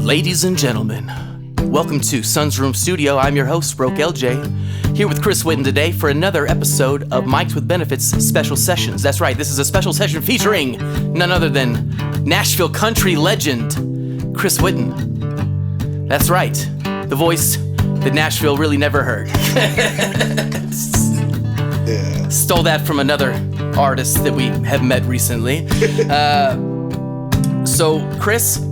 Ladies and gentlemen, welcome to Sun's Room Studio. I'm your host, Broke LJ, here with Chris Whitten today for another episode of Mics with Benefits Special Sessions. That's right, this is a special session featuring none other than Nashville country legend, Chris Whitten. That's right, the voice that Nashville really never heard. Yeah. Stole that from another artist that we have met recently. So, Chris,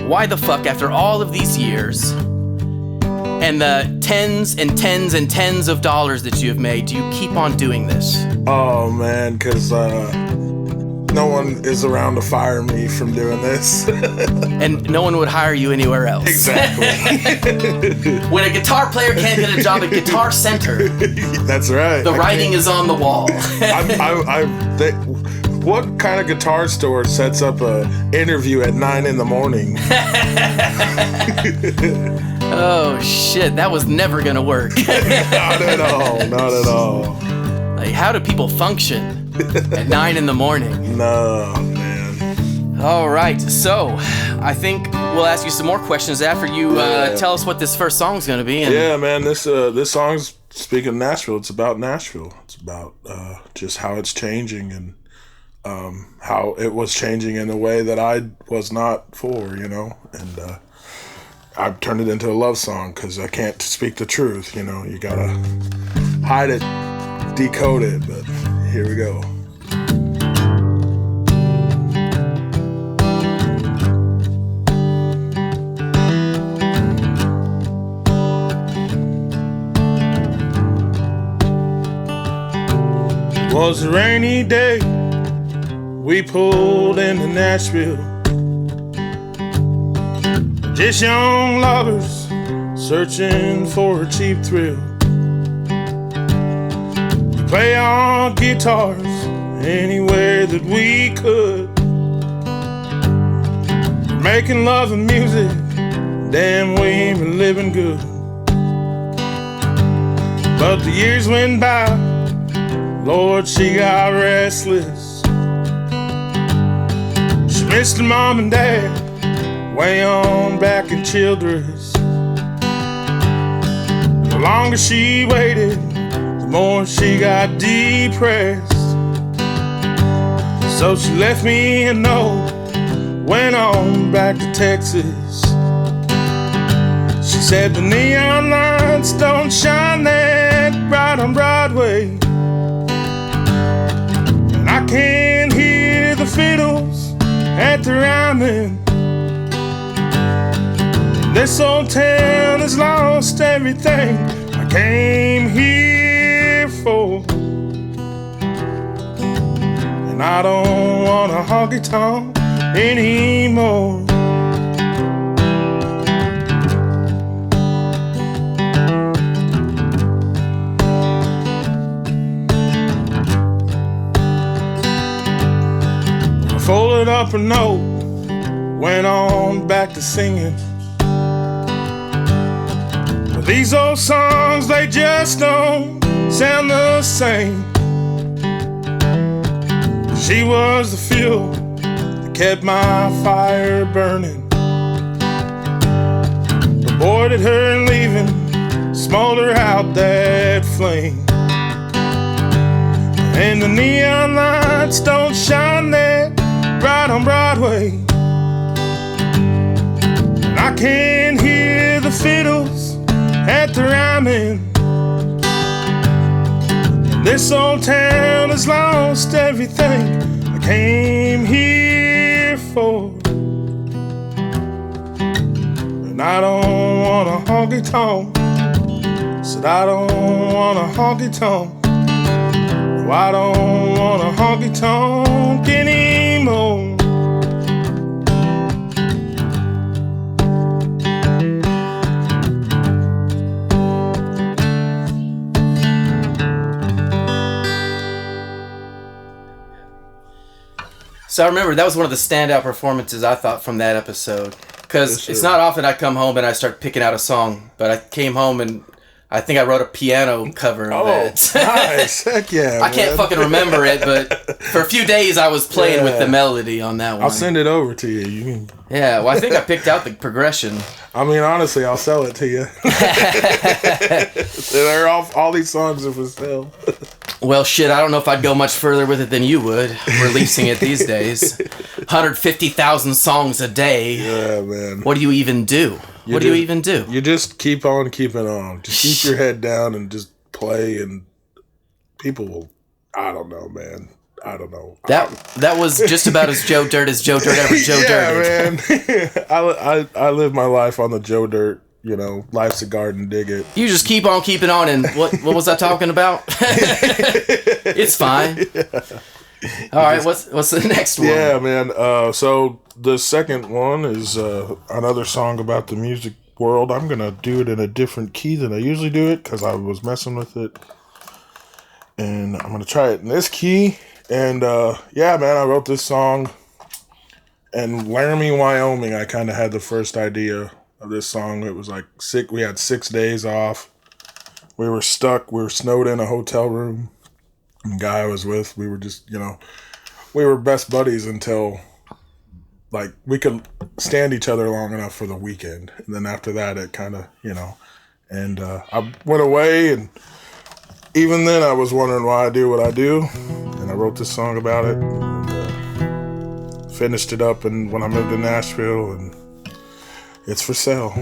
why the fuck, after all of these years and the tens and tens and tens of dollars that you have made, do you keep on doing this? Oh, man, because no one is around to fire me from doing this. And no one would hire you anywhere else. Exactly. When a guitar player can't get a job at Guitar Center, that's right. the writing is on the wall. What kind of guitar store sets up a interview at 9 a.m? Oh shit, that was never gonna work. Not at all. Like, how do people function at 9 a.m? No, man. All right, so I think we'll ask you some more questions after you tell us what this first song's gonna be. And yeah, man, this song's, speaking of Nashville, it's about Nashville. It's about just how it's changing and how it was changing in a way that I was not for, you know, and I've turned it into a love song because I can't speak the truth, you know. You gotta hide it, decode it, but here we go. It was a rainy day. We pulled into Nashville, just young lovers searching for a cheap thrill. We play our guitars anywhere that we could, making love and music, damn we been living good. But the years went by, Lord, she got restless. Missed her mom and dad way on back in Childress. The longer she waited, the more she got depressed. So she left me a note, went on back to Texas. She said the neon lights don't shine that bright on Broadway, and I can't hear the fiddles at the rhyming. This old town has lost everything I came here for, and I don't want a honky tonk anymore. Folded up a note, went on back to singing. But these old songs, they just don't sound the same. She was the fuel that kept my fire burning. But boy, did her leaving smolder out that flame. And the neon lights don't shine that bright on Broadway, and I can't hear the fiddles at the rhyming. This old town has lost everything I came here for, and I don't want a honky tonk. Said I don't want a honky tonk. No, I don't want a honky tonk anymore. So I remember that was one of the standout performances I thought from that episode. Because it's not often I come home and I start picking out a song, but I came home and I think I wrote a piano cover of it. Nice. Heck yeah, I can't fucking remember it, but for a few days I was playing with the melody on that one. I'll send it over to you. You can... Yeah, well, I think I picked out the progression. I mean, honestly, I'll sell it to you. They're all these songs are for sale. Well, shit, I don't know if I'd go much further with it than you would, releasing it these days. 150,000 songs a day. Yeah, man. What do you even do? What do you even do? You just keep on keeping on. Just keep your head down and just play, and people will... I don't know, man. I don't know. That was just about as Joe Dirt as Joe Dirt ever Joe Dirted. Man. I live my life on the Joe Dirt, life's a garden, dig it. You just keep on keeping on, and what was I talking about? It's fine. Yeah. All right, what's the next one? Yeah, man. So the second one is another song about the music world. I'm going to do it in a different key than I usually do it because I was messing with it. And I'm going to try it in this key. And yeah, man, I wrote this song in Laramie, Wyoming. I kind of had the first idea of this song. It was like we had 6 days off. We were stuck. We were snowed in a hotel room. And the guy I was with, we were just, we were best buddies until like we could stand each other long enough for the weekend. And then after that, it kind of, and I went away, and even then I was wondering why I do what I do. And I wrote this song about it, and finished it up and when I moved to Nashville, and it's for sale.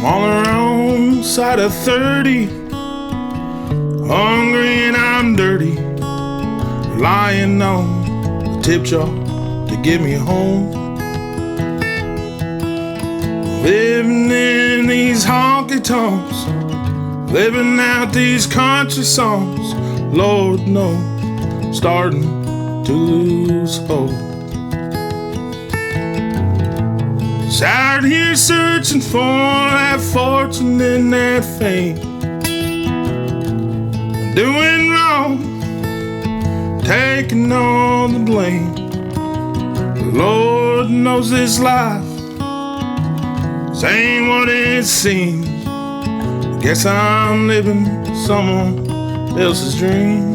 On the wrong side of 30, hungry and I'm dirty, relying on the tip jar to get me home. Living in these honky tonks, living out these country songs, Lord knows, starting to lose hope. Out here searching for that fortune and that fame, doing wrong, taking all the blame. The Lord knows this life ain't what it seems. Guess I'm living someone else's dream.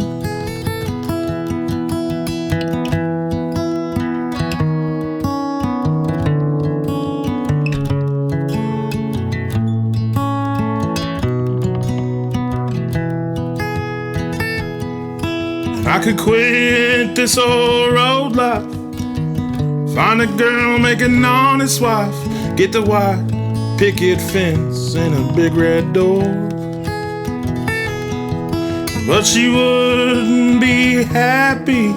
I could quit this old road life, find a girl, make an honest wife, get the white picket fence and a big red door. But she wouldn't be happy,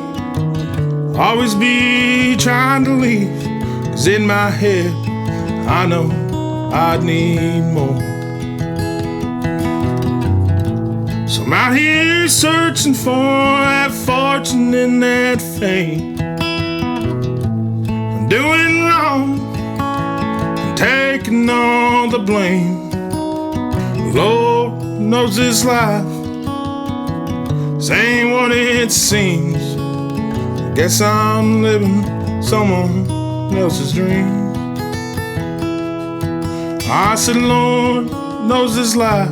always be trying to leave, 'cause in my head I know I'd need more. So I'm out here searching for that fortune and that fame. I'm doing wrong, I'm taking all the blame. The Lord knows this life ain't what it seems. I guess I'm living someone else's dream. I said, Lord knows this life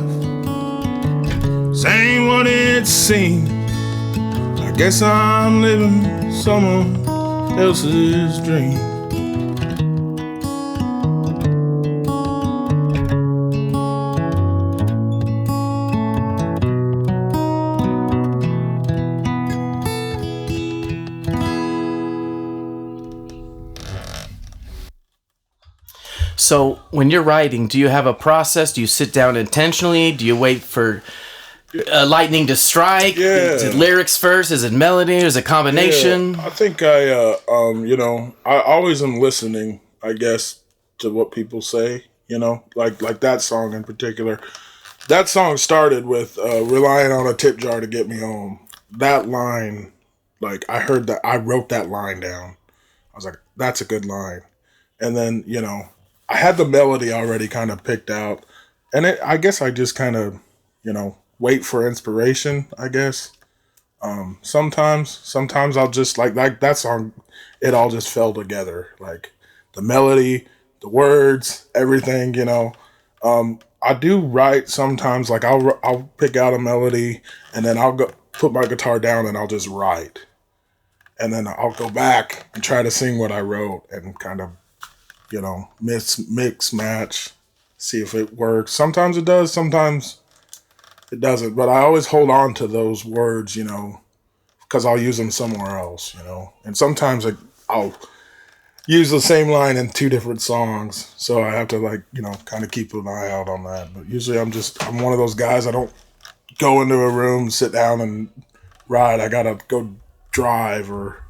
ain't what it seems. I guess I'm living someone else's dream. So when you're writing, do you have a process? Do you sit down intentionally? Do you wait for lightning to strike? Yeah. Is it lyrics first? Is it melody? Is it a combination? Yeah, I think I always am listening, I guess, to what people say. you know, like that song in particular. That song started with relying on a tip jar to get me home. That line, like I heard that, I wrote that line down. I was like, that's a good line. And then, you know, I had the melody already kind of picked out. And I guess I just kind of, you know, wait for inspiration, I guess. Sometimes I'll just like that song, it all just fell together. Like the melody, the words, everything, you know. I do write sometimes, like I'll pick out a melody and then I'll go put my guitar down and I'll just write. And then I'll go back and try to sing what I wrote and kind of, you know, mix, match, see if it works. Sometimes it does, sometimes it doesn't. But I always hold on to those words, you know, because I'll use them somewhere else, you know. And sometimes I'll use the same line in two different songs. So I have to, like, you know, kind of keep an eye out on that. But usually I'm one of those guys, I don't go into a room, sit down and write. I got to go drive or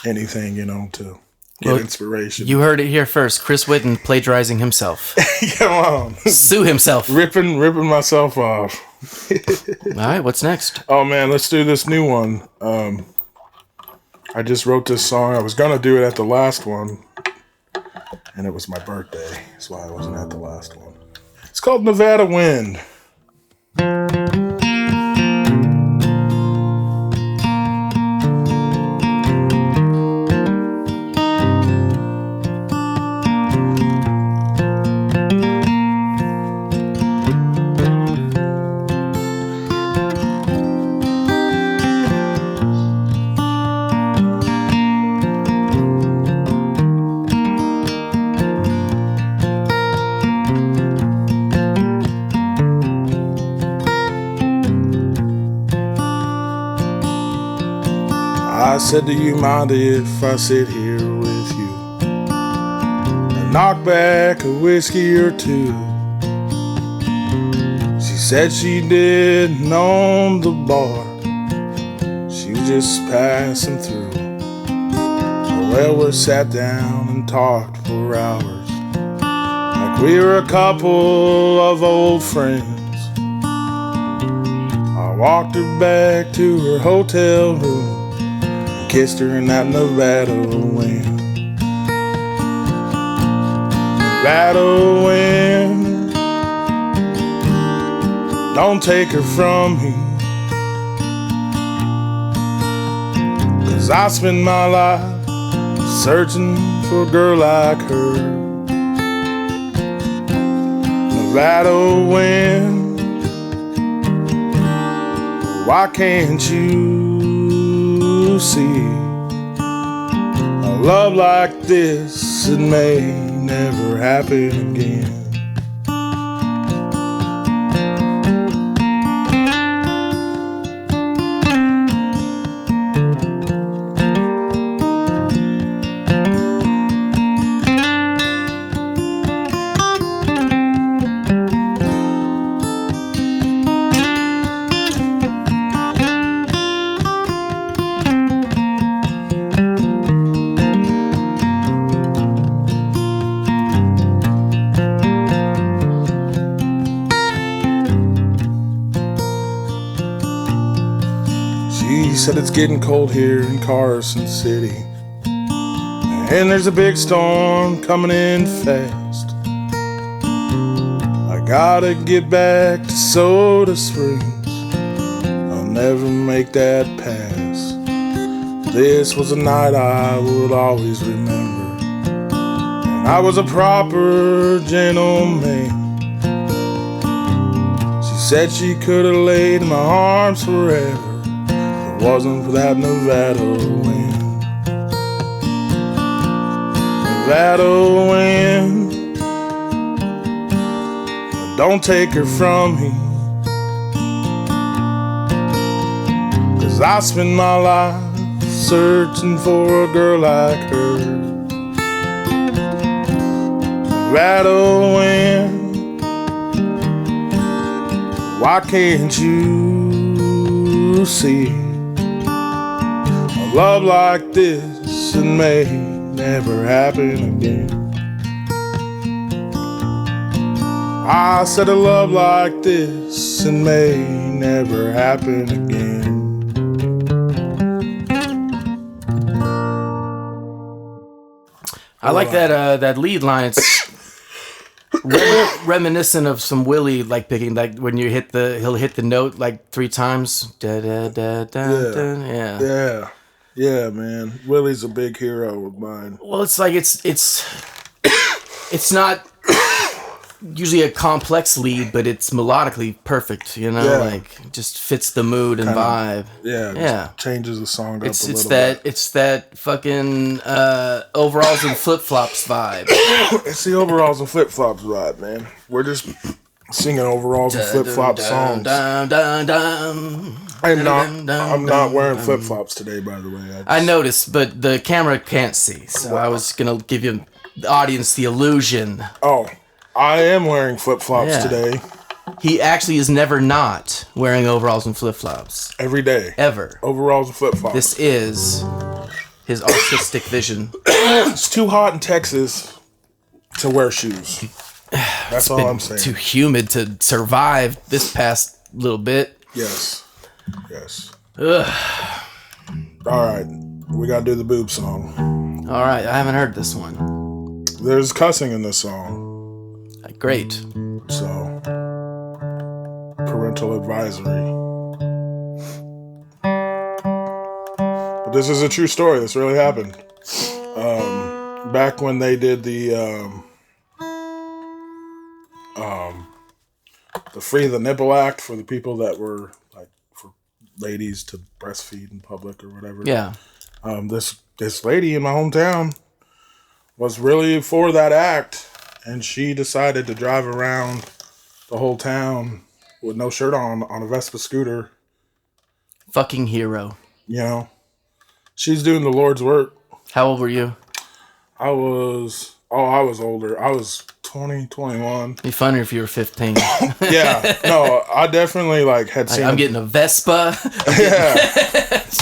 anything, you know, to get inspiration. You heard it here first. Chris Whitten plagiarizing himself. Come on. Sue himself. Ripping myself off. All right, what's next? Oh, man, let's do this new one. I just wrote this song. I was going to do it at the last one, and it was my birthday. That's why I wasn't at the last one. It's called Nevada Wind. I said, do you mind if I sit here with you and knock back a whiskey or two? She said she didn't own the bar, she was just passing through. Well, we sat down and talked for hours, like we were a couple of old friends. I walked her back to her hotel room, kissed her in that Nevada wind. Nevada wind, don't take her from me, 'cause I spend my life searching for a girl like her. Nevada wind, why can't you see a love like this? It may never happen again. She said it's getting cold here in Carson City, and there's a big storm coming in fast. I gotta get back to Soda Springs, I'll never make that pass. This was a night I would always remember, and I was a proper gentleman. She said she could have laid in my arms forever, wasn't for that Nevada wind. Nevada wind, don't take her from me, 'cause I spend my life searching for a girl like her. Nevada wind, why can't you see a love like this, it may never happen again. I said a love like this and may never happen again. I like that lead line. It's reminiscent of some Willie like picking, like when you he'll hit the note like 3 times. Da, da, da, da, da. Yeah, man. Willie's a big hero of mine. Well, it's like it's not usually a complex lead, but it's melodically perfect. You know, like just fits the mood and vibe. Yeah. Changes the song up a little bit. It's that fucking overalls and flip flops vibe. It's the overalls and flip flops vibe, man. We're just singing overalls and flip flop songs. I'm not wearing flip flops today, by the way. I noticed, but the camera can't see, so I was gonna give you the audience the illusion. Oh, I am wearing flip flops today. He actually is never not wearing overalls and flip flops. Every day. Ever. Overalls and flip flops. This is his artistic vision. It's too hot in Texas to wear shoes. That's all I'm saying. Too humid to survive this past little bit. Yes. Ugh. All right. We got to do the boob song. All right. I haven't heard this one. There's cussing in this song. Great. So, parental advisory. But this is a true story. This really happened. Back when they did the Free the Nipple Act for the people that were like for ladies to breastfeed in public or whatever. Yeah. This lady in my hometown was really for that act. And she decided to drive around the whole town with no shirt on a Vespa scooter. Fucking hero. You know, she's doing the Lord's work. How old were you? I was older. I was 20, 21. It'd be funner if you were 15. Yeah, no, I definitely had seen. I'm getting a Vespa.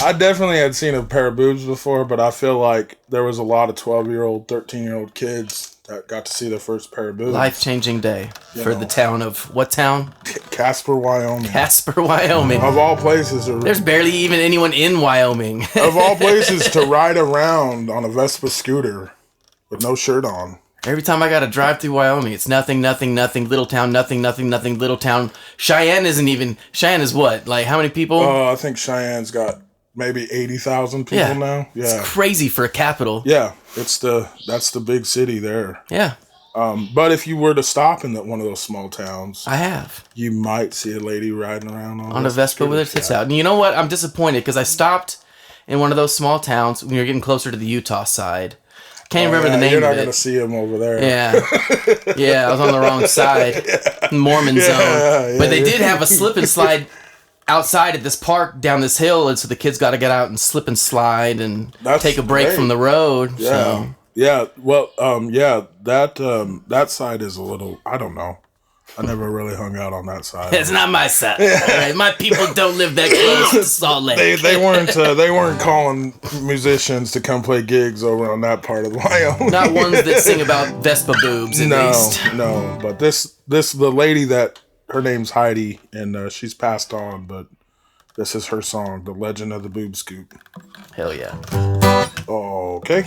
I definitely had seen a pair of boobs before, but I feel like there was a lot of 12-year-old, 13-year-old kids that got to see their first pair of boobs. Life-changing day for the town of what town? Casper, Wyoming. Casper, Wyoming. Of all places. There's barely even anyone in Wyoming. Of all places to ride around on a Vespa scooter with no shirt on. Every time I got to drive through Wyoming, it's nothing, little town, nothing, little town. Cheyenne is what? Like how many people? I think Cheyenne's got maybe 80,000 people now. Yeah. It's crazy for a capital. Yeah. That's the big city there. Yeah. But if you were to stop in one of those small towns, I have. You might see a lady riding around on a Vespa with her tits out. And you know what? I'm disappointed because I stopped in one of those small towns when you're getting closer to the Utah side. Can't remember the name of it. You're not going to see him over there. Yeah, I was on the wrong side. Mormon zone. But they did have a slip and slide outside at this park down this hill, and so the kids got to get out and slip and slide and take a break from the road. Yeah. So. Yeah. Well, that side is a little, I don't know. I never really hung out on that side. It's not my side. All right? My people don't live that close to Salt Lake. They weren't calling musicians to come play gigs over on that part of Wyoming. Not ones that sing about Vespa boobs, at least. No. But the lady that her name's Heidi, and she's passed on, but this is her song, "The Legend of the Boob Scoop." Hell yeah. Okay.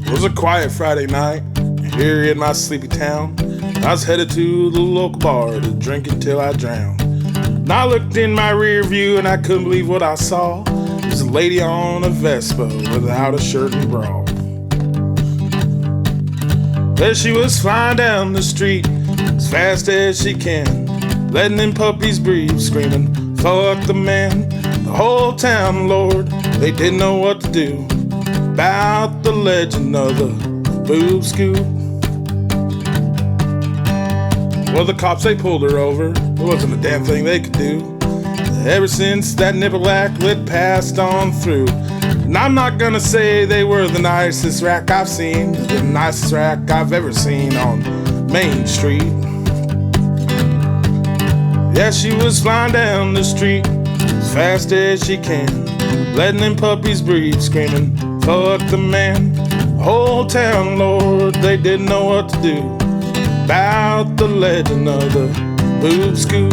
It was a quiet Friday night here in my sleepy town. I was headed to the local bar to drink until I drowned. And I looked in my rear view and I couldn't believe what I saw. There's a lady on a Vespa without a shirt and bra. There she was flying down the street as fast as she can, letting them puppies breathe, screaming, "Fuck the man." The whole town, Lord, they didn't know what to do about the legend of the boob scoop. Well, the cops, they pulled her over. There wasn't a damn thing they could do. Ever since that nipple act lit passed on through. And I'm not gonna say they were the nicest rack I've seen, the nicest rack I've ever seen on Main Street. Yeah, she was flying down the street as fast as she can, letting them puppies breathe, screaming, fuck the man. The whole town, Lord, they didn't know what to do about the legend of the boob scoop.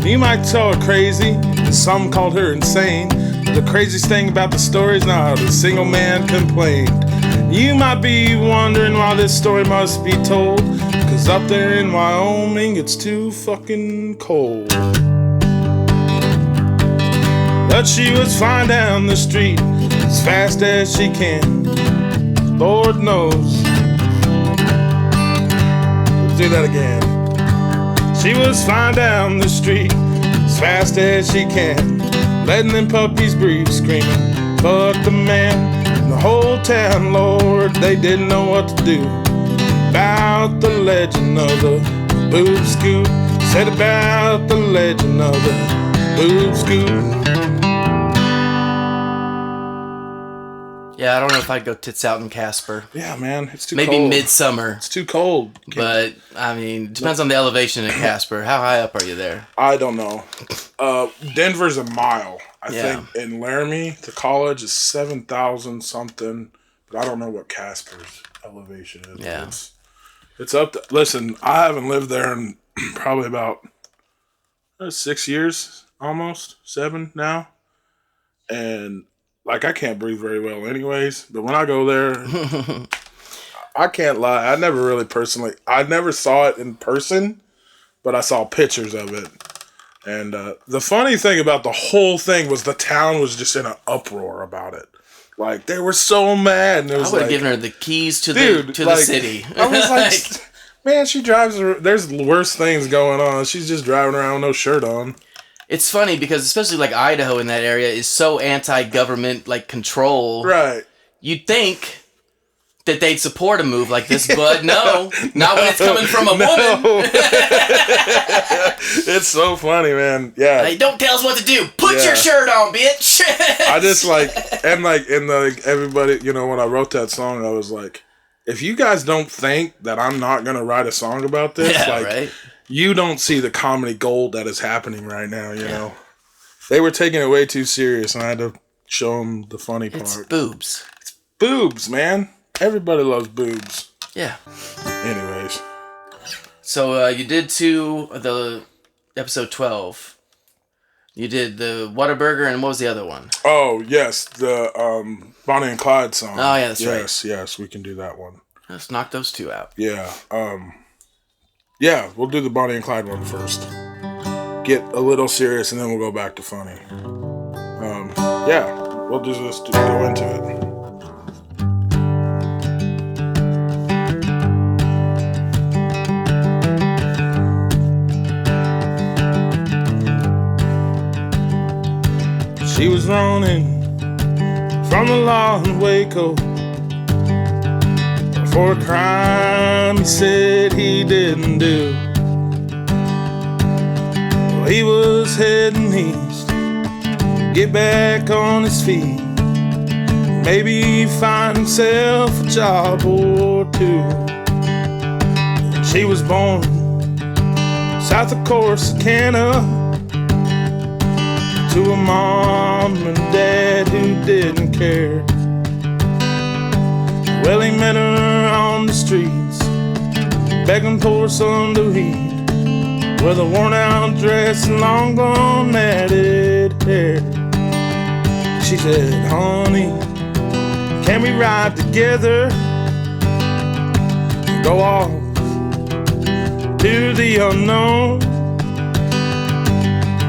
You might call her crazy, some called her insane. The craziest thing about the story is not a single man complained. You might be wondering why this story must be told, 'cause up there in Wyoming it's too fucking cold. But she was flying down the street as fast as she can, Lord knows. Let's do that again. She was flying down the street as fast as she can, letting them puppies breathe, screaming, fuck the man. And the whole town, Lord, they didn't know what to do about the legend of the boob scoop. Said about the legend of the boob scoop. Yeah, I don't know if I'd go tits out in Casper. Yeah, man, it's too Maybe cold. Maybe midsummer. It's too cold. But, I mean, depends on the elevation in Casper. How high up are you there? I don't know. Denver's a mile. I think in Laramie, the college is 7,000 something. But I don't know what Casper's elevation is. Yeah. It's up to... Listen, I haven't lived there in probably about 6 years, almost. 7 now. And... like, I can't breathe very well anyways, but when I go there, I can't lie. I never saw it in person, but I saw pictures of it. And the funny thing about the whole thing was the town was just in an uproar about it. Like, they were so mad. And it was I would have given her the keys to dude, the city. I was like, man, she drives, there's worse things going on. She's just driving around with no shirt on. It's funny because especially like Idaho in that area is so anti-government like control. Right. You'd think that they'd support a move like this, but no, not when it's coming from a woman. It's so funny, man. Yeah. Like, don't tell us what to do. Put your shirt on, bitch. I just everybody, you know, when I wrote that song, I was like, if you guys don't think that I'm not gonna write a song about this, right? You don't see the comedy gold that is happening right now, you know. They were taking it way too serious, and I had to show them the funny part. It's boobs. It's boobs, man. Everybody loves boobs. Yeah. Anyways. So you did the episode 12. You did the Whataburger, and what was the other one? Oh, yes, the Bonnie and Clyde song. Oh, yeah, that's right. Yes, we can do that one. Let's knock those two out. Yeah. Yeah, we'll do the Bonnie and Clyde one first. Get a little serious, and then we'll go back to funny. Yeah, we'll just go into it. She was running from the law in Waco for a crime he said he didn't do. Well, he was heading east, get back on his feet, maybe find himself a job or two. She was born south of Corsicana to a mom and dad who didn't care. Well, he met her on the streets, begging for some to eat, with a worn-out dress and long gone matted hair. She said, honey, can we ride together and go off to the unknown?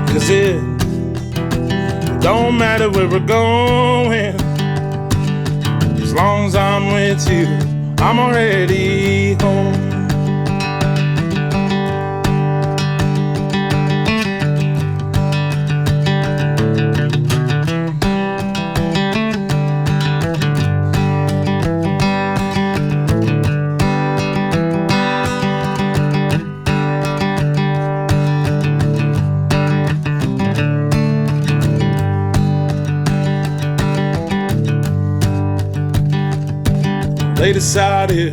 'Cause it don't matter where we're going, as long as I'm with you, I'm already home. they decided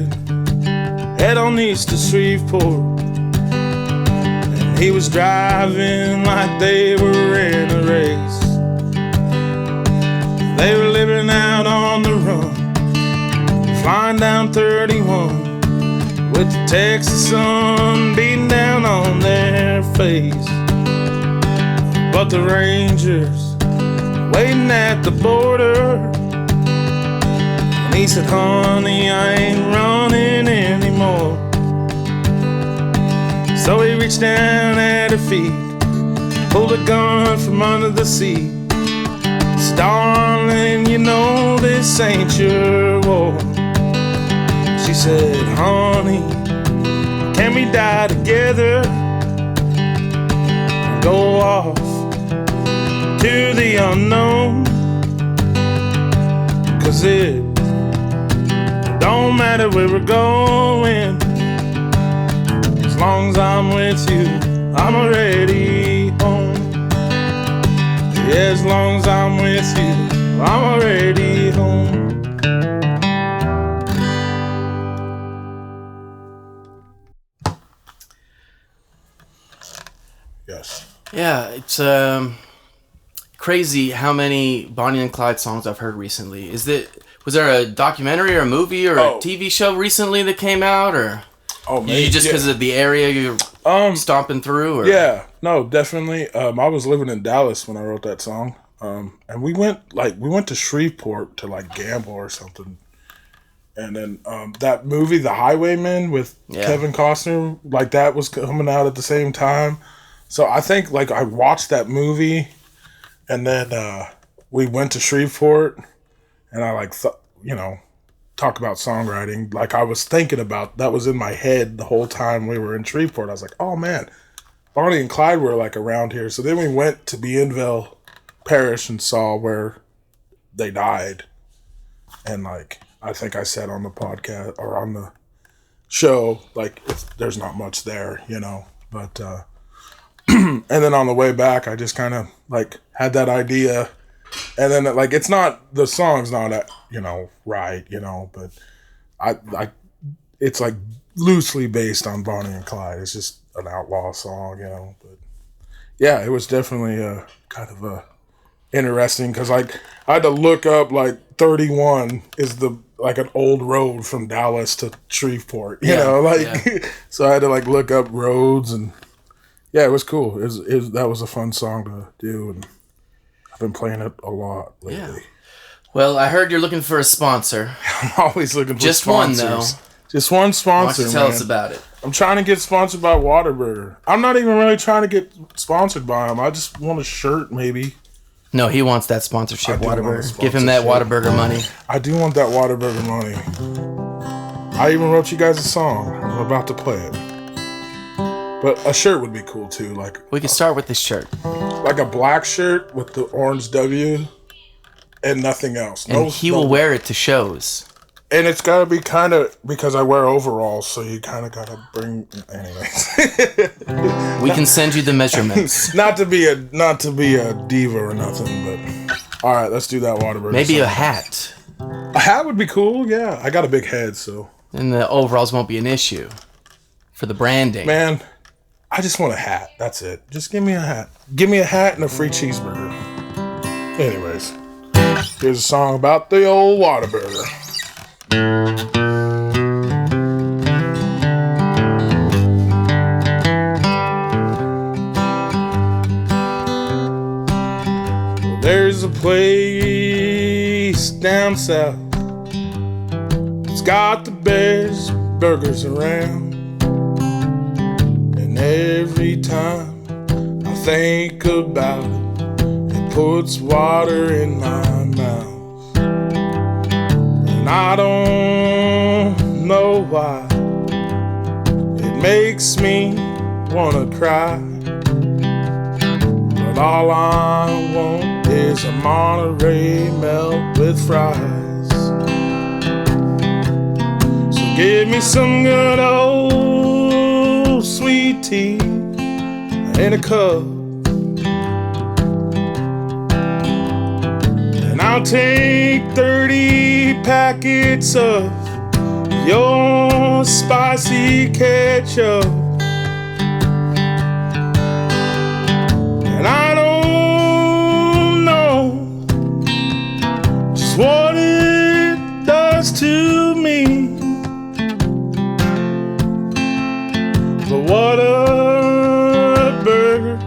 head on east to Shreveport. And he was driving like they were in a race. They were living out on the run, flying down 31 with the Texas sun beating down on their face. But the Rangers waiting at the border, and he said, honey, I ain't running anymore. So he reached down at her feet, pulled a gun from under the seat. Darling, you know this ain't your war. She said, honey, can we die together and go off to the unknown? 'Cause it don't matter where we're going, as long as I'm with you, I'm already home. Yeah, as long as I'm with you, I'm already home. Yes. Yeah, it's crazy how many Bonnie and Clyde songs I've heard recently. Was there a documentary or a movie or a TV show recently that came out, or maybe, you just because of the area you're stomping through? Or? Yeah, no, definitely. I was living in Dallas when I wrote that song, and we went to Shreveport to like gamble or something. And then that movie, The Highwaymen, with Kevin Costner, like that was coming out at the same time. So I think like I watched that movie, and then we went to Shreveport, and I like talk about songwriting. Like I was thinking about that was in my head the whole time we were in Shreveport. I was like, oh man, Bonnie and Clyde were like around here. So then we went to Bienville Parish and saw where they died, and like. I think I said on the podcast or on the show, like there's not much there, but, and then on the way back, I just kind of like had that idea, and then like, it's not, the song's not, right, but it's like loosely based on Bonnie and Clyde. It's just an outlaw song, but yeah, it was definitely kind of interesting. 'Cause like I had to look up like 31 is like an old road from Dallas to Shreveport, so I had to like look up roads, and yeah, it was cool. That was a fun song to do, and I've been playing it a lot lately. Yeah. Well, I heard you're looking for a sponsor. I'm always looking for just sponsors. One though. Just one sponsor. Why don't you tell us about it? I'm trying to get sponsored by Whataburger. I'm not even really trying to get sponsored by them. I just want a shirt, maybe. No, he wants that sponsorship, Whataburger. Give him that Whataburger money. I do want that Whataburger money. I even wrote you guys a song. I'm about to play it. But a shirt would be cool too. Like we could start with this shirt. Like a black shirt with the orange W and nothing else. And he will wear it to shows. And it's got to be kind of, because I wear overalls, so you kind of got to bring, anyways. We can send you the measurements. Not to be a diva or nothing, but all right, let's do that Whataburger. Maybe a hat. A hat would be cool, yeah. I got a big head, so. And the overalls won't be an issue for the branding. Man, I just want a hat. That's it. Just give me a hat. Give me a hat and a free cheeseburger. Anyways, here's a song about the old Whataburger. There's a place down south. It's got the best burgers around. And every time I think about it, it puts water in my mouth. And I don't know why it makes me wanna cry. But all I want is a Monterey melt with fries. So give me some good old sweet tea in a cup, and I'll take 30 packets of your spicy ketchup. And I don't know just what it does to me, but what a burger.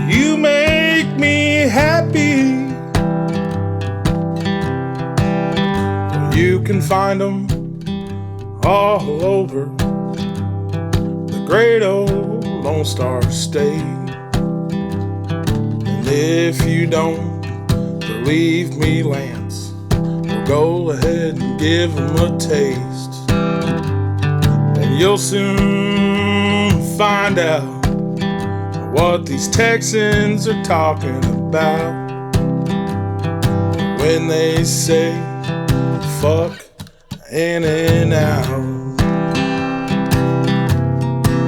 You make me happy. You can find them all over the great old Lone Star State. And if you don't believe me, Lance, well, go ahead and give them a taste, and you'll soon find out what these Texans are talking about when they say fuck in and out.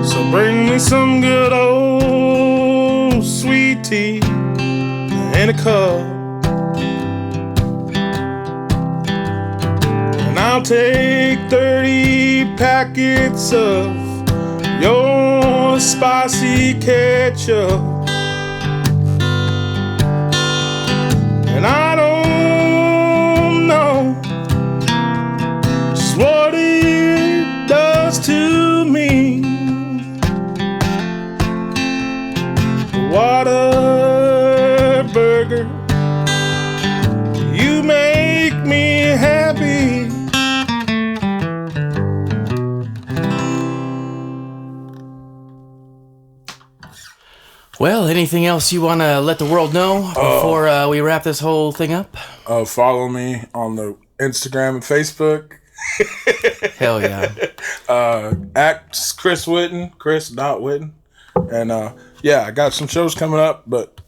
So bring me some good old sweet tea in a cup, and I'll take 30 packets of your spicy ketchup. And I don't know just what it does to me, what a burger. You make me happy. Well, anything else you want to let the world know before we wrap this whole thing up? Follow me on the Instagram and Facebook. Hell yeah. At Chris Whitten, Chris.Whitten. And yeah, I got some shows coming up, but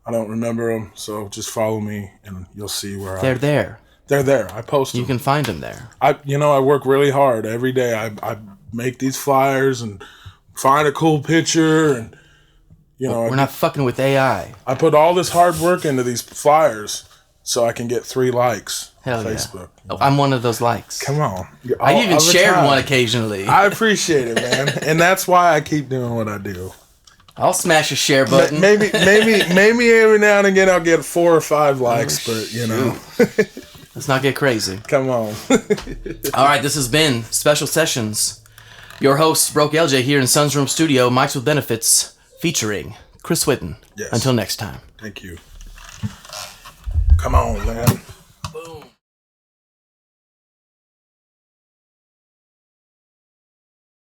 I don't remember them. So just follow me and you'll see where They're there. They're there. I post them. You can find them there. I work really hard every day. I make these flyers and find a cool picture, and we're not fucking with AI. I put all this hard work into these flyers so I can get 3 likes on Facebook. Yeah. I'm one of those likes. Come on. I even shared one occasionally. I appreciate it, man. And that's why I keep doing what I do. I'll smash a share button. Maybe every now and again I'll get 4 or 5 likes, but Let's not get crazy. Come on. All right, this has been Special Sessions. Your host, Broke LJ, here in Sun's Room Studio, Mics with Benefits, featuring Chris Whitten. Yes. Until next time. Thank you. Come on, man.